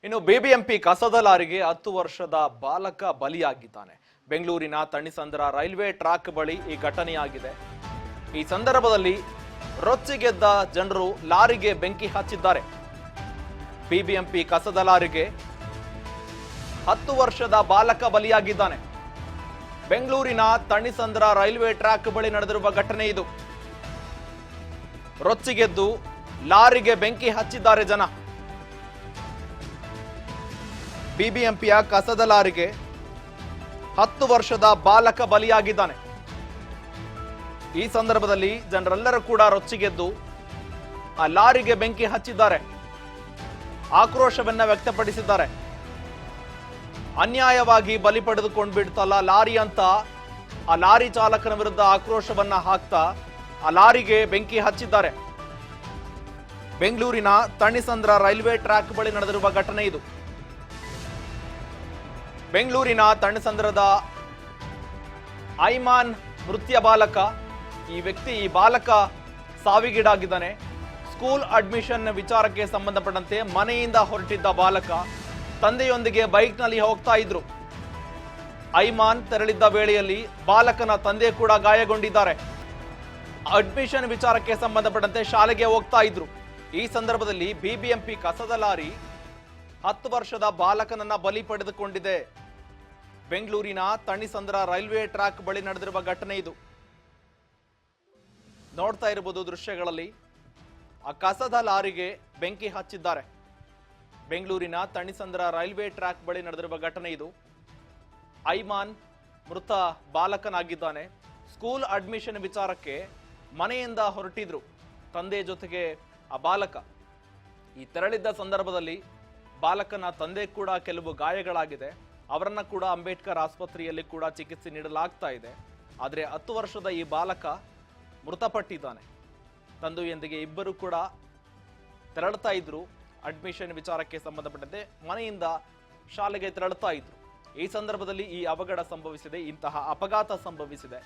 ಇನ್ನು ಬಿಬಿಎಂಪಿ ಕಸದ ಲಾರಿಗೆ 10 ವರ್ಷದ ಬಾಲಕ ಬಲಿಯಾಗಿದ್ದಾನೆ. ಬೆಂಗಳೂರಿನ ತಣಿಸಂದ್ರ ರೈಲ್ವೆ ಟ್ರ್ಯಾಕ್ ಬಳಿ ಈ ಘಟನೆಯಾಗಿದೆ. ಈ ಸಂದರ್ಭದಲ್ಲಿ ರೊಚ್ಚಿಗೆದ್ದ ಜನರು ಲಾರಿಗೆ ಬೆಂಕಿ ಹಚ್ಚಿದ್ದಾರೆ. ಬಿಬಿಎಂಪಿ ಕಸದ ಲಾರಿಗೆ 10 ವರ್ಷದ ಬಾಲಕ ಬಲಿಯಾಗಿದ್ದಾನೆ. ಬೆಂಗಳೂರಿನ ತಣಿಸಂದ್ರ ರೈಲ್ವೆ ಟ್ರ್ಯಾಕ್ ಬಳಿ ನಡೆದಿರುವ ಘಟನೆ ಇದು. ರೊಚ್ಚಿಗೆದ್ದು ಲಾರಿಗೆ ಬೆಂಕಿ ಹಚ್ಚಿದ್ದಾರೆ ಜನ. ಬಿಬಿಎಂಪಿಯ ಕಸದ ಲಾರಿಗೆ 10 ವರ್ಷದ ಬಾಲಕ ಬಲಿಯಾಗಿದ್ದಾನೆ. ಈ ಸಂದರ್ಭದಲ್ಲಿ ಜನರೆಲ್ಲರೂ ಕೂಡ ರೊಚ್ಚಿಗೆದ್ದು ಆ ಲಾರಿಗೆ ಬೆಂಕಿ ಹಚ್ಚಿದ್ದಾರೆ, ಆಕ್ರೋಶವನ್ನ ವ್ಯಕ್ತಪಡಿಸಿದ್ದಾರೆ. ಅನ್ಯಾಯವಾಗಿ ಬಲಿ ಪಡೆದುಕೊಂಡು ಬಿಡ್ತಲ್ಲ ಲಾರಿ ಅಂತ ಆ ಲಾರಿ ಚಾಲಕನ ವಿರುದ್ಧ ಆಕ್ರೋಶವನ್ನ ಹಾಕ್ತಾ ಆ ಲಾರಿಗೆ ಬೆಂಕಿ ಹಚ್ಚಿದ್ದಾರೆ. ಬೆಂಗಳೂರಿನ ತಣಿಸಂದ್ರ ರೈಲ್ವೆ ಟ್ರ್ಯಾಕ್ ಬಳಿ ನಡೆದಿರುವ ಘಟನೆ ಇದು. ಬೆಂಗಳೂರಿನ ತಣಿಸಂದ್ರದ ಐಮಾನ್ ಮೃತ್ಯ ಬಾಲಕ. ಈ ಬಾಲಕ ಸಾವಿಗೀಡಾಗಿದ್ದಾನೆ. ಸ್ಕೂಲ್ ಅಡ್ಮಿಷನ್ ವಿಚಾರಕ್ಕೆ ಸಂಬಂಧಪಟ್ಟಂತೆ ಮನೆಯಿಂದ ಹೊರಟಿದ್ದ ಬಾಲಕ ತಂದೆಯೊಂದಿಗೆ ಬೈಕ್ನಲ್ಲಿ ಹೋಗ್ತಾ ಇದ್ರು. ಐಮಾನ್ ತೆರಳಿದ್ದ ವೇಳೆಯಲ್ಲಿ ಬಾಲಕನ ತಂದೆ ಕೂಡ ಗಾಯಗೊಂಡಿದ್ದಾರೆ. ಅಡ್ಮಿಷನ್ ವಿಚಾರಕ್ಕೆ ಸಂಬಂಧಪಟ್ಟಂತೆ ಶಾಲೆಗೆ ಹೋಗ್ತಾ ಇದ್ರು. ಈ ಸಂದರ್ಭದಲ್ಲಿ ಬಿಬಿಎಂಪಿ ಕಸದ ಲಾರಿ 10 ವರ್ಷದ ಬಾಲಕನನ್ನ ಬಲಿ ಪಡೆದುಕೊಂಡಿದೆ. ಬೆಂಗಳೂರಿನ ತಣಿಸಂದ್ರ ರೈಲ್ವೆ ಟ್ರ್ಯಾಕ್ ಬಳಿ ನಡೆದಿರುವ ಘಟನೆ ಇದು. ನೋಡ್ತಾ ಇರಬಹುದು ದೃಶ್ಯಗಳಲ್ಲಿ ಆ ಕಸದ ಲಾರಿಗೆ ಬೆಂಕಿ ಹಚ್ಚಿದ್ದಾರೆ. ಬೆಂಗಳೂರಿನ ತಣಿಸಂದ್ರ ರೈಲ್ವೆ ಟ್ರ್ಯಾಕ್ ಬಳಿ ನಡೆದಿರುವ ಘಟನೆ ಇದು. ಐಮಾನ್ ಮೃತ ಬಾಲಕನಾಗಿದ್ದಾನೆ. ಸ್ಕೂಲ್ ಅಡ್ಮಿಷನ್ ವಿಚಾರಕ್ಕೆ ಮನೆಯಿಂದ ಹೊರಟಿದ್ರು ತಂದೆ ಜೊತೆಗೆ ಆ ಬಾಲಕ. ಈ ತೆರಳಿದ್ದ ಸಂದರ್ಭದಲ್ಲಿ ಬಾಲಕನ ತಂದೆ ಕೂಡ ಕೆಲವು ಗಾಯಗಳಾಗಿದೆ. ಅವರನ್ನ ಕೂಡ ಅಂಬೇಡ್ಕರ್ ಆಸ್ಪತ್ರೆಯಲ್ಲಿ ಕೂಡ ಚಿಕಿತ್ಸೆ ನೀಡಲಾಗ್ತಾ ಇದೆ. ಆದರೆ 10 ವರ್ಷದ ಈ ಬಾಲಕ ಮೃತಪಟ್ಟಿದ್ದಾನೆ. ತಂದೆಯೊಂದಿಗೆ ಇಬ್ಬರು ಕೂಡ ತೆರಳುತ್ತಾ ಇದ್ರು. ಅಡ್ಮಿಷನ್ ವಿಚಾರಕ್ಕೆ ಸಂಬಂಧಪಟ್ಟಂತೆ ಮನೆಯಿಂದ ಶಾಲೆಗೆ ತೆರಳುತ್ತಾ ಇದ್ರು. ಈ ಸಂದರ್ಭದಲ್ಲಿ ಈ ಅವಘಡ ಸಂಭವಿಸಿದೆ, ಇಂತಹ ಅಪಘಾತ ಸಂಭವಿಸಿದೆ.